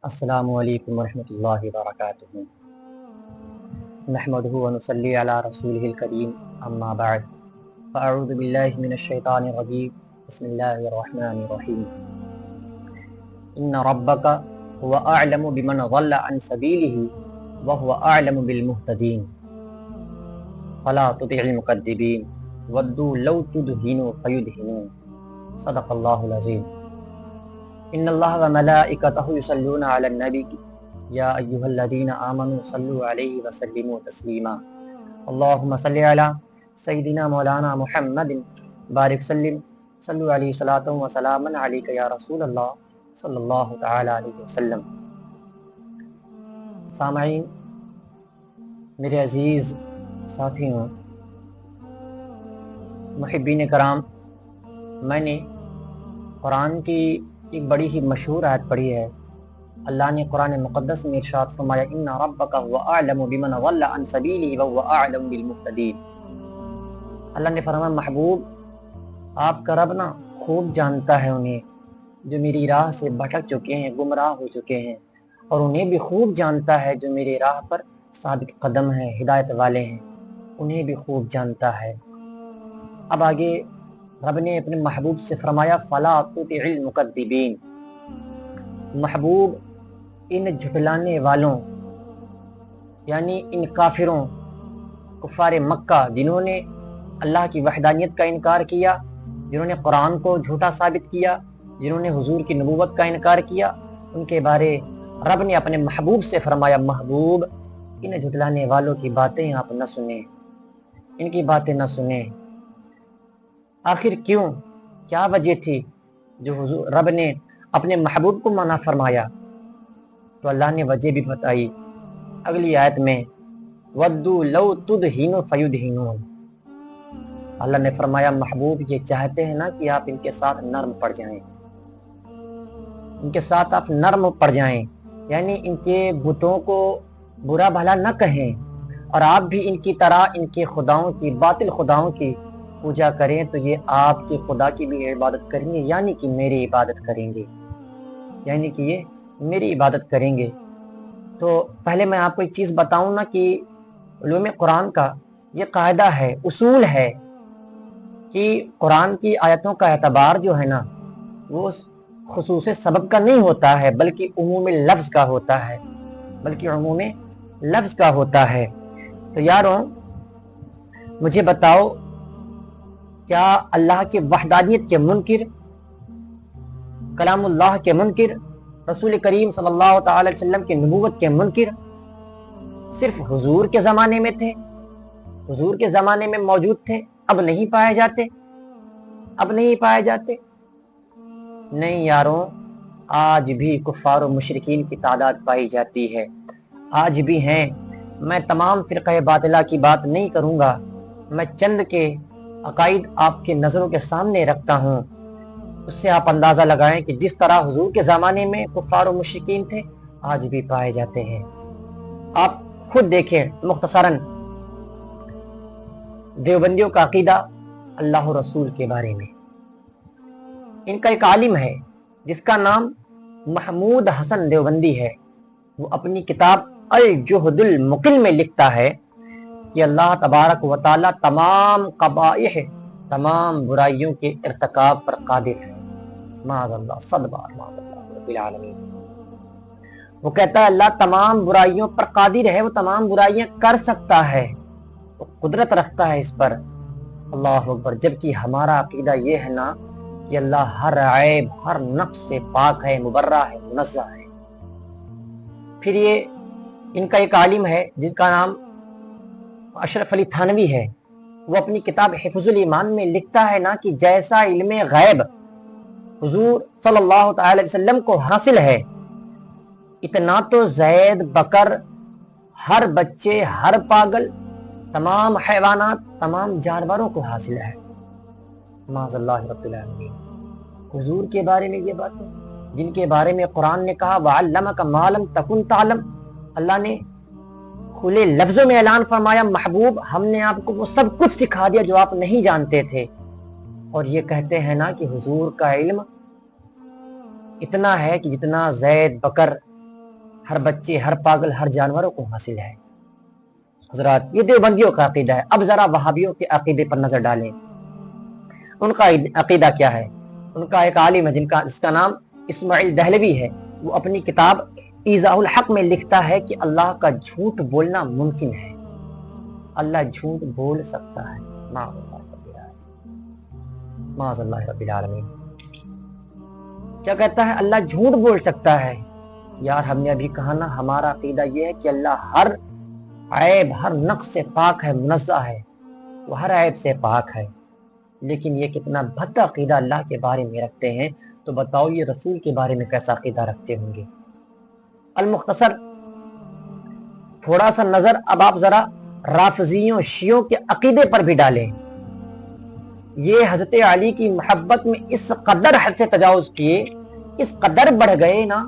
السلام علیکم ورحمۃ اللہ وبرکاتہ نحمدہ ونصلی علی رسولہ الکریم اما بعد فاعوذ باللہ من الشیطان الرجیم بسم اللہ الرحمن الرحیم ان ربک هو اعلم بمن ضل عن سبیلہ وهو اعلم بالمہتدین فلا تطع المکذبین ودوا لو تدہن فیدہنون صدق اللہ العظیم ان اللہ وملائکتہ یصلون علی النبی یا ایہا الذین آمنوا صلوا علیہ وسلموا تسلیما اللہم صلی علی سیدنا مولانا محمد بارک سلم صلو علیہ صلاۃ و سلام علیک یا رسول اللہ صلی اللہ تعالی علیہ وسلم۔ سامعین، میرے عزیز ساتھیوں، محبین کرام، میں نے قرآن کی ایک بڑی ہی مشہور آیت پڑھی ہے۔ اللہ نے قرآن مقدس میں ارشاد فرمایا ان ربک هو اعلم بمن ضل عن سبیلہ وهو اعلم بالمہتدین۔ اللہ نے فرمایا محبوب، آپ کا رب نا خوب جانتا ہے انہیں جو میری راہ سے بھٹک چکے ہیں، گمراہ ہو چکے ہیں، اور انہیں بھی خوب جانتا ہے جو میری راہ پر ثابت قدم ہیں، ہدایت والے ہیں، انہیں بھی خوب جانتا ہے۔ اب آگے رب نے اپنے محبوب سے فرمایا فلا تطع المکذبین، محبوب ان جھٹلانے والوں یعنی ان کافروں، کفار مکہ، جنہوں نے اللہ کی وحدانیت کا انکار کیا، جنہوں نے قرآن کو جھوٹا ثابت کیا، جنہوں نے حضور کی نبوت کا انکار کیا، ان کے بارے رب نے اپنے محبوب سے فرمایا محبوب ان جھٹلانے والوں کی باتیں آپ نہ سنیں، ان کی باتیں نہ سنیں۔ آخر کیوں؟ کیا وجہ تھی جو رب نے اپنے محبوب کو منع فرمایا؟ تو اللہ نے وجہ بھی بتائی اگلی آیت میں وَدُّوا لَوْ تُدْهِنُوا فَيُدْهِنُونَ۔ اللہ نے فرمایا محبوب یہ چاہتے ہیں نا کہ آپ ان کے ساتھ نرم پڑ جائیں، ان کے ساتھ آپ نرم پڑ جائیں، یعنی ان کے بتوں کو برا بھلا نہ کہیں، اور آپ بھی ان کی طرح ان کے خداؤں کی، باطل خداؤں کی پوجا کریں، تو یہ آپ کے خدا کی بھی عبادت کریں گے، یعنی کہ میری عبادت کریں گے، یعنی کہ یہ میری عبادت کریں گے۔ تو پہلے میں آپ کو ایک چیز بتاؤں نا کہ علوم قرآن کا یہ قاعدہ ہے، اصول ہے کہ قرآن کی آیتوں کا اعتبار جو ہے نا وہ خصوص سبب کا نہیں ہوتا ہے، بلکہ عموم لفظ کا ہوتا ہے، بلکہ عموم لفظ کا ہوتا ہے۔ تو یاروں مجھے بتاؤ، کیا اللہ کی وحدانیت کے منکر، کلام اللہ کے منکر، رسول کریم صلی اللہ تعالی علیہ وسلم کی نبوت کے منکر صرف حضور کے زمانے میں تھے، حضور کے زمانے میں موجود تھے، اب نہیں پائے جاتے؟ اب نہیں پائے جاتے؟ نہیں یاروں، آج بھی کفار و مشرکین کی تعداد پائی جاتی ہے، آج بھی ہیں۔ میں تمام فرقہ باطلہ کی بات نہیں کروں گا، میں چند کے عقائد آپ کے نظروں کے سامنے رکھتا ہوں، اس سے آپ اندازہ لگائیں کہ جس طرح حضور کے زمانے میں کفار و مشرکین تھے، آج بھی پائے جاتے ہیں۔ آپ خود دیکھیں مختصراً دیوبندیوں کا عقیدہ اللہ و رسول کے بارے میں۔ ان کا ایک عالم ہے جس کا نام محمود حسن دیوبندی ہے، وہ اپنی کتاب الجہد المقل میں لکھتا ہے کہ اللہ تبارک و تعالی تمام قبائح، تمام برائیوں کے ارتکاب پر قادر ہے۔ معاذ اللہ، صد بار معاذ اللہ رب العالمین۔ وہ کہتا ہے اللہ تمام برائیوں پر قادر ہے، وہ تمام برائیاں کر سکتا ہے، وہ قدرت رکھتا ہے اس پر۔ اللہ اکبر۔ جبکہ ہمارا عقیدہ یہ ہے نا کہ اللہ ہر عیب، ہر نقص سے پاک ہے، مبرہ ہے، منزہ ہے۔ پھر یہ ان کا ایک عالم ہے جس کا نام اشرف علی تھانوی ہے، وہ اپنی کتاب حفظ الایمان میں لکھتا ہے نا کہ جیسا علم غیب حضور صلی اللہ تعالی علیہ وسلم کو حاصل ہے، اتنا تو زید، بکر، ہر بچے، ہر پاگل، تمام حیوانات، تمام جانوروں کو حاصل ہے۔ معاذ اللہ رب العالمین۔ حضور کے بارے میں یہ باتیں جن کے بارے میں قرآن نے کہا وَعَلَّمَكَ مَا لَمْ تَكُنْ تَعْلَمْ، اللہ نے کھلے لفظوں میں اعلان فرمایا محبوب ہم نے آپ کو وہ سب کچھ سکھا دیا جو آپ نہیں جانتے تھے۔ اور یہ کہتے ہیں نا کہ حضور کا علم اتنا ہے کہ جتنا زید، بکر، ہر بچے، ہر پاگل، ہر جانوروں کو حاصل ہے۔ حضرات یہ دیوبندیوں کا عقیدہ ہے۔ اب ذرا وہابیوں کے عقیدے پر نظر ڈالیں، ان کا عقیدہ کیا ہے؟ ان کا ایک عالم ہے جس کا نام اسماعیل دہلوی ہے، وہ اپنی کتاب ایضاح الحق میں لکھتا ہے کہ اللہ کا جھوٹ بولنا ممکن ہے، اللہ جھوٹ بول سکتا ہے، معاذ اللہ رب العالمین۔ کیا کہتا ہے؟ اللہ جھوٹ بول سکتا ہے۔ یار ہم نے ابھی کہا نا، ہمارا عقیدہ یہ ہے کہ اللہ ہر عیب، ہر نقص سے پاک ہے، منزہ ہے، وہ ہر عیب سے پاک ہے۔ لیکن یہ کتنا بھد عقیدہ اللہ کے بارے میں رکھتے ہیں، تو بتاؤ یہ رسول کے بارے میں کیسا عقیدہ رکھتے ہوں گے؟ المختصر تھوڑا سا نظر اب آپ ذرا رافضیوں، شیعوں کے عقیدے پر بھی ڈالیں۔ یہ حضرت علی کی محبت میں اس قدر حد سے تجاوز کیے، اس قدر بڑھ گئے نا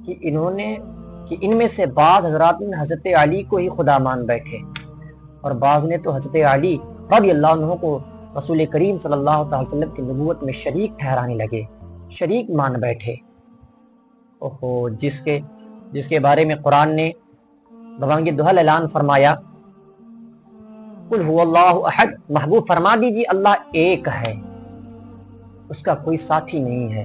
کہ ان میں سے بعض حضرات نے حضرت علی کو ہی خدا مان بیٹھے، اور بعض نے تو حضرت علی رضی اللہ عنہ کو رسول کریم صلی اللہ علیہ وسلم کی نبوت میں شریک ٹھہرانے لگے، شریک مان بیٹھے۔ اوہو، جس کے بارے میں قرآن نے ببانگ دہل اعلان فرمایا، قل هو اللہ احد، محبوب فرما دیجیے اللہ ایک ہے، اس کا کوئی ساتھی نہیں ہے۔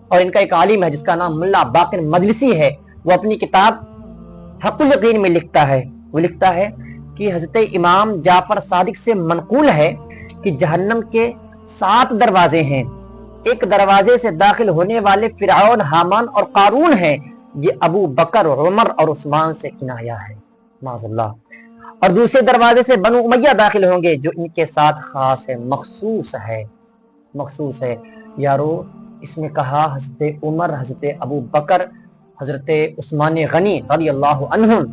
اور ان کا ایک عالم ہے جس کا نام ملا باقر مجلسی ہے، وہ اپنی کتاب حق الیقین میں لکھتا ہے کہ حضرت امام جعفر صادق سے منقول ہے کہ جہنم کے 7 دروازے ہیں، ایک دروازے سے داخل ہونے والے فرعون، حامان اور قارون ہیں، یہ ابو بکر، عمر اور عثمان سے کنایا ہے، معاذ اللہ۔ اور دوسرے دروازے سے بنو امیہ داخل ہوں گے، جو ان کے ساتھ خاص ہے، مخصوص ہے۔ یارو اس نے کہا حضرت عمر، حضرت ابو بکر، حضرت عثمان غنی رضی اللہ عنہم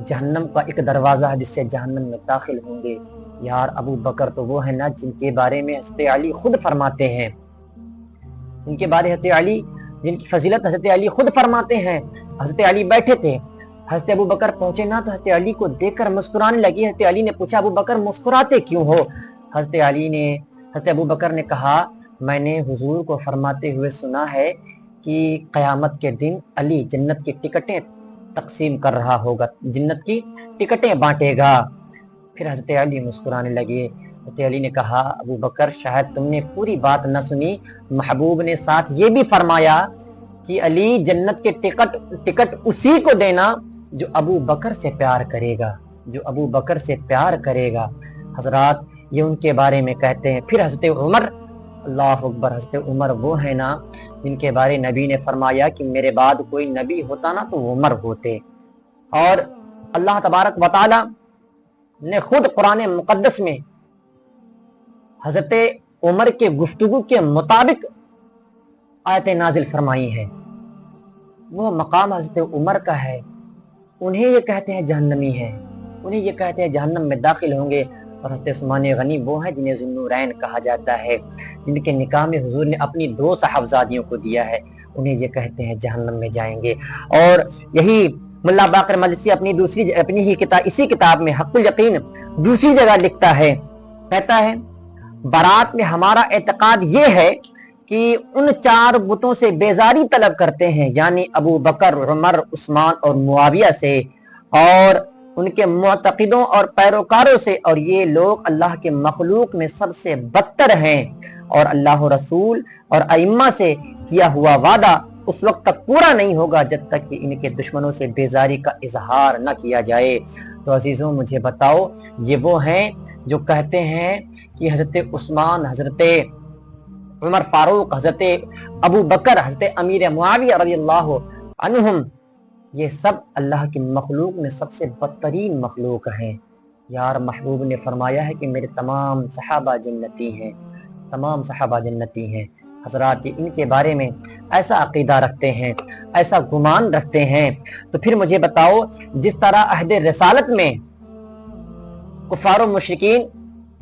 جہنم کا ایک دروازہ ہے جس سے جہنم میں داخل ہوں گے۔ یار ابو بکر تو وہ ہے نا جن کے بارے میں حضرت علی خود فرماتے ہیں، جن کے بارے جن کی فضیلت حضرت علی خود فرماتے ہیں۔ حضرت علی بیٹھے تھے، حضرت ابو بکر پہنچے نا تو حضرت علی کو دیکھ کر مسکرانے لگی۔ حضرت علی نے پوچھا ابو بکر مسکراتے کیوں ہو؟ حضرت ابو بکر نے کہا میں نے حضور کو فرماتے ہوئے سنا ہے کہ قیامت کے دن علی جنت کی ٹکٹیں تقسیم کر رہا ہوگا، جنت کی ٹکٹیں بانٹے گا۔ پھر حضرت علی مسکرانے لگے۔ حضرت علی نے کہا ابو بکر شاید تم نے پوری بات نہ سنی، محبوب نے ساتھ یہ بھی فرمایا کہ علی جنت کے ٹکٹ اسی کو دینا جو ابو بکر سے پیار کرے گا، حضرات یہ ان کے بارے میں کہتے ہیں۔ پھر حضرت عمر، اللہ اکبر، حضرت عمر وہ ہے نا جن کے بارے نبی نے فرمایا کہ میرے بعد کوئی نبی ہوتا نا تو عمر ہوتے۔ اور اللہ تبارک و تعالی نے خود قرآن مقدس میں حضرت عمر کے گفتگو کے مطابق آیت نازل فرمائی ہے۔ وہ مقام حضرت عمر کا ہے، انہیں یہ کہتے ہیں جہنمی ہیں، انہیں یہ کہتے ہیں جہنم میں داخل ہوں گے۔ اور حضرت عثمان غنی وہ ہیں جنہیں ذوالنورین کہا جاتا ہے، جن کے نکاح میں حضور نے اپنی 2 صاحبزادیوں کو دیا ہے، انہیں یہ کہتے ہیں جہنم میں جائیں گے۔ اور یہی ملا باقر مجلسی اپنی ہی کتاب، اسی کتاب میں حق الیقین دوسری جگہ لکھتا ہے، کہتا ہے برات میں ہمارا اعتقاد یہ ہے کہ ان 4 بتوں سے بیزاری طلب کرتے ہیں، یعنی ابو بکر، عمر، عثمان اور معاویہ سے، اور ان کے معتقدوں اور پیروکاروں سے، اور یہ لوگ اللہ کے مخلوق میں سب سے بدتر ہیں، اور اللہ رسول اور ائمہ سے کیا ہوا وعدہ اس وقت تک پورا نہیں ہوگا جب تک کہ ان کے دشمنوں سے بیزاری کا اظہار نہ کیا جائے۔ تو عزیزوں مجھے بتاؤ، یہ وہ ہیں جو کہتے ہیں کہ حضرت عثمان، حضرت عمر فاروق، حضرت ابو بکر، حضرت امیر معاویہ رضی اللہ عنہم یہ سب اللہ کی مخلوق میں سب سے بدترین مخلوق ہیں۔ یار محبوب نے فرمایا ہے کہ میرے تمام صحابہ جنتی ہیں، حضرات یہ ان کے بارے میں ایسا عقیدہ رکھتے ہیں، ایسا گمان رکھتے ہیں۔ تو پھر مجھے بتاؤ، جس طرح عہد رسالت میں کفار و مشرکین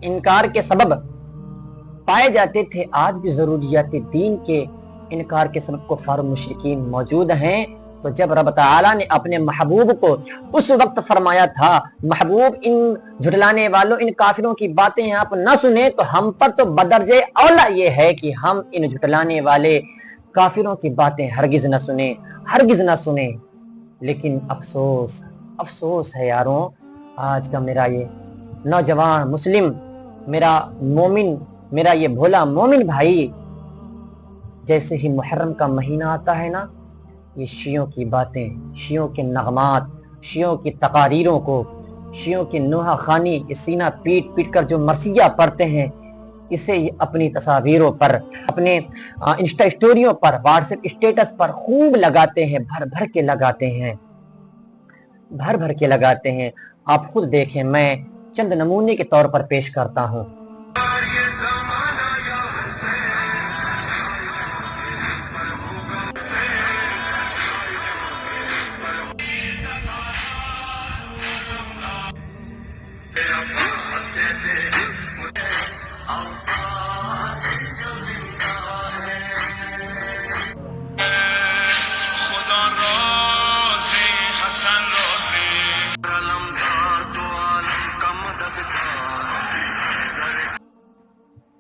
انکار کے سبب پائے جاتے تھے، آج بھی ضروریات دین کے انکار کے سبب کفار و مشرکین موجود ہیں۔ تو جب رب تعالیٰ نے اپنے محبوب کو اس وقت فرمایا تھا محبوب ان جھٹلانے والوں، ان کافروں کی باتیں آپ نہ سنیں، تو ہم پر تو بدرجہ اولا یہ ہے کہ ہم ان جھٹلانے والے کافروں کی باتیں ہرگز نہ سنیں، ہرگز نہ سنیں۔ لیکن افسوس، افسوس ہے یاروں، آج کا میرا یہ نوجوان مسلم، میرا مومن، میرا یہ بھولا مومن بھائی، جیسے ہی محرم کا مہینہ آتا ہے نا، یہ شیعوں کی باتیں، شیعوں کے نغمات، شیعوں کی تقاریروں کو، شیعوں کی نوحہ خانی، سینہ پیٹ پیٹ کر جو مرثیہ پڑھتے ہیں، اسے اپنی تصاویروں پر، اپنے انسٹا اسٹوریوں پر، واٹس ایپ اسٹیٹس پر خوب لگاتے ہیں، بھر بھر کے لگاتے ہیں، بھر بھر کے لگاتے ہیں۔ آپ خود دیکھیں، میں چند نمونے کے طور پر پیش کرتا ہوں۔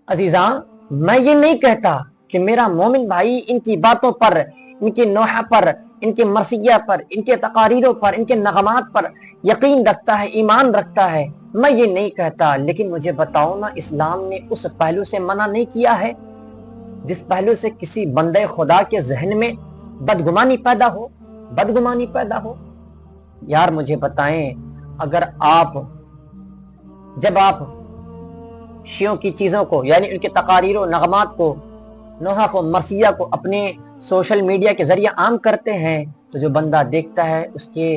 عزیزاں، میں یہ نہیں کہتا کہ میرا مومن بھائی ان کی باتوں پر، ان کے نوحہ پر، ان کے مرثیہ پر، ان کے تقاریروں پر، ان کے نغمات پر یقین رکھتا ہے، ایمان رکھتا ہے، میں یہ نہیں کہتا۔ لیکن مجھے بتاؤ نا، اسلام نے اس پہلو سے منع نہیں کیا ہے جس پہلو سے کسی بندے خدا کے ذہن میں بدگمانی پیدا ہو، بدگمانی پیدا ہو۔ یار مجھے بتائیں، اگر جب آپ شیعوں کی چیزوں کو، یعنی ان کے تقاریر و نغمات کو، نوحہ کو، مرثیہ کو اپنے سوشل میڈیا کے ذریعے عام کرتے ہیں، تو جو بندہ دیکھتا ہے اس کے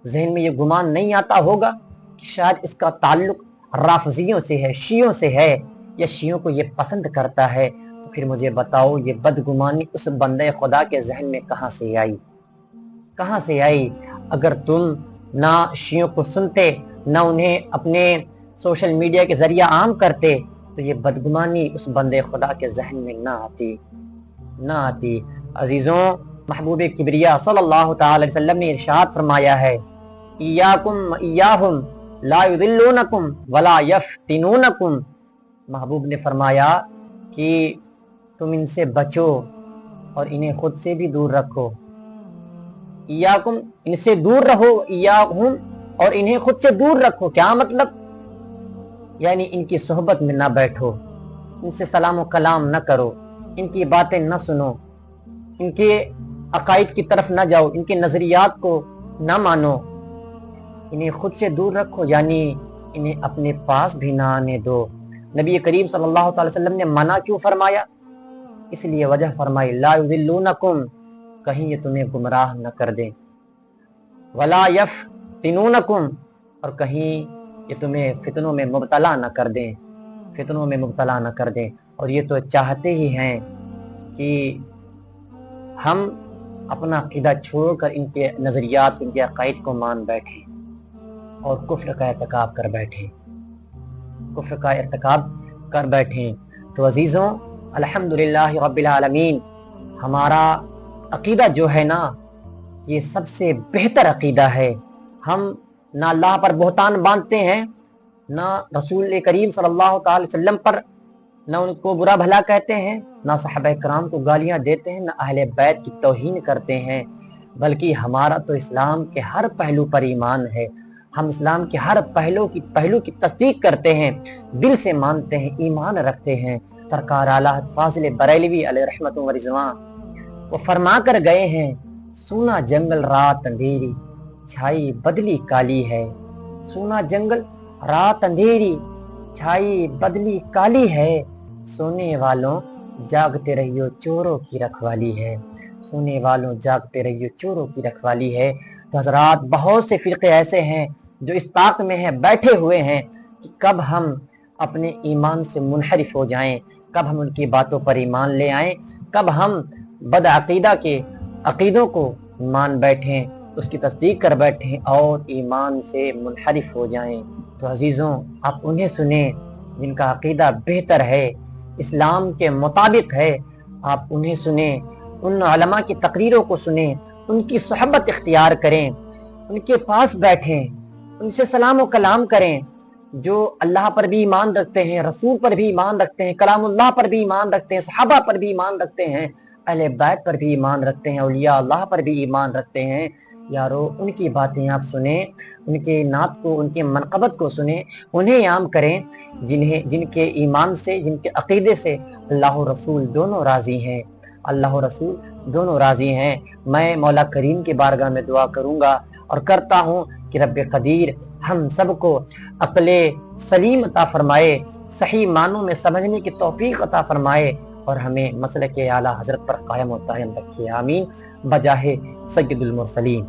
ذہن میں یہ گمان نہیں آتا ہوگا کہ شاید اس کا تعلق رافضیوں سے ہے، شیعوں سے ہے، یا شیعوں کو یہ پسند کرتا ہے۔ تو پھر مجھے بتاؤ، یہ بدگمانی اس بندے خدا کے ذہن میں کہاں سے آئی؟ کہاں سے آئی؟ اگر تم نہ شیعوں کو سنتے، نہ انہیں اپنے سوشل میڈیا کے ذریعہ عام کرتے، تو یہ بدگمانی اس بندے خدا کے ذہن میں نہ آتی۔ عزیزوں، محبوب کبریا صلی اللہ تعالی علیہ وسلم نے ارشاد فرمایا ہے، ایاکم ایاہم لا یضلونکم ولا یفتنونکم۔ محبوب نے فرمایا کہ تم ان سے بچو اور انہیں خود سے بھی دور رکھو۔ ایاکم، ان سے دور رہو، ایاہم، اور انہیں خود سے دور رکھو۔ کیا مطلب؟ یعنی ان کی صحبت میں نہ بیٹھو، ان سے سلام و کلام نہ کرو، ان کی باتیں نہ سنو، ان کے عقائد کی طرف نہ جاؤ، ان کے نظریات کو نہ مانو، انہیں خود سے دور رکھو، یعنی انہیں اپنے پاس بھی نہ آنے دو۔ نبی کریم صلی اللہ علیہ وسلم نے منع کیوں فرمایا؟ اس لیے وجہ فرمائی، لا یضلونکم، کہیں یہ تمہیں گمراہ نہ کر دیں، ولا یفتنونکم، اور کہیں یہ تمہیں فتنوں میں مبتلا نہ کر دیں، فتنوں میں مبتلا نہ کر دیں۔ اور یہ تو چاہتے ہی ہیں کہ ہم اپنا عقیدہ چھوڑ کر ان کے نظریات، ان کے عقائد کو مان بیٹھیں اور کفر کا ارتکاب کر بیٹھیں، کفر کا ارتکاب کر بیٹھیں۔ تو عزیزوں، الحمدللہ رب العالمین، ہمارا عقیدہ جو ہے نا، یہ سب سے بہتر عقیدہ ہے۔ ہم نہ اللہ پر بہتان باندھتے ہیں، نہ رسول کریم صلی اللہ تعالی وسلم پر، نہ ان کو برا بھلا کہتے ہیں، نہ صحابہ کرام کو گالیاں دیتے ہیں، نہ اہل بیت کی توہین کرتے ہیں، بلکہ ہمارا تو اسلام کے ہر پہلو پر ایمان ہے۔ ہم اسلام کے ہر پہلو کی تصدیق کرتے ہیں، دل سے مانتے ہیں، ایمان رکھتے ہیں۔ سرکار اعلیٰ فاضل بریلوی علیہ رحمت و رضوان وہ فرما کر گئے ہیں، سونا جنگل رات اندھیری چھائی بدلی کالی ہے، سونا جنگل رات اندھیری چھائی بدلی کالی ہے، سونے والوں جاگتے رہیو چوروں کی رکھوالی ہے، سونے والوں جاگتے رہیو چوروں کی رکھوالی ہے۔ تو حضرات، بہت سے فرقے ایسے ہیں جو اس طاق میں ہیں، بیٹھے ہوئے ہیں کہ کب ہم اپنے ایمان سے منحرف ہو جائیں، کب ہم ان کی باتوں پر ایمان لے آئیں، کب ہم بد عقیدہ کے عقیدوں کو مان بیٹھیں، اس کی تصدیق کر بیٹھیں اور ایمان سے منحرف ہو جائیں۔ تو عزیزوں، آپ انہیں سنیں جن کا عقیدہ بہتر ہے، اسلام کے مطابق ہے، آپ انہیں سنیں، ان علماء کی تقریروں کو سنیں، ان کی صحبت اختیار کریں، ان کے پاس بیٹھیں، ان سے سلام و کلام کریں، جو اللہ پر بھی ایمان رکھتے ہیں، رسول پر بھی ایمان رکھتے ہیں، کلام اللہ پر بھی ایمان رکھتے ہیں، صحابہ پر بھی ایمان رکھتے ہیں۔ اہل بیت پر بھی ایمان رکھتے ہیں، اولیاء اللہ پر بھی ایمان رکھتے ہیں، یارو ان کی باتیں آپ سنیں، ان کے نعت کو، ان کے منقبت کو سنیں، انہیں عام کریں، جن کے ایمان سے، جن کے عقیدے سے اللہ و رسول دونوں راضی ہیں، اللہ و رسول دونوں راضی ہیں۔ میں مولا کریم کی بارگاہ میں دعا کروں گا اور کرتا ہوں کہ رب قدیر ہم سب کو عقل سلیم عطا فرمائے، صحیح معنوں میں سمجھنے کی توفیق عطا فرمائے، اور ہمیں مسلک اعلیٰ حضرت پر قائم و دائم رکھے، آمین، بجاہ سید المرسلین۔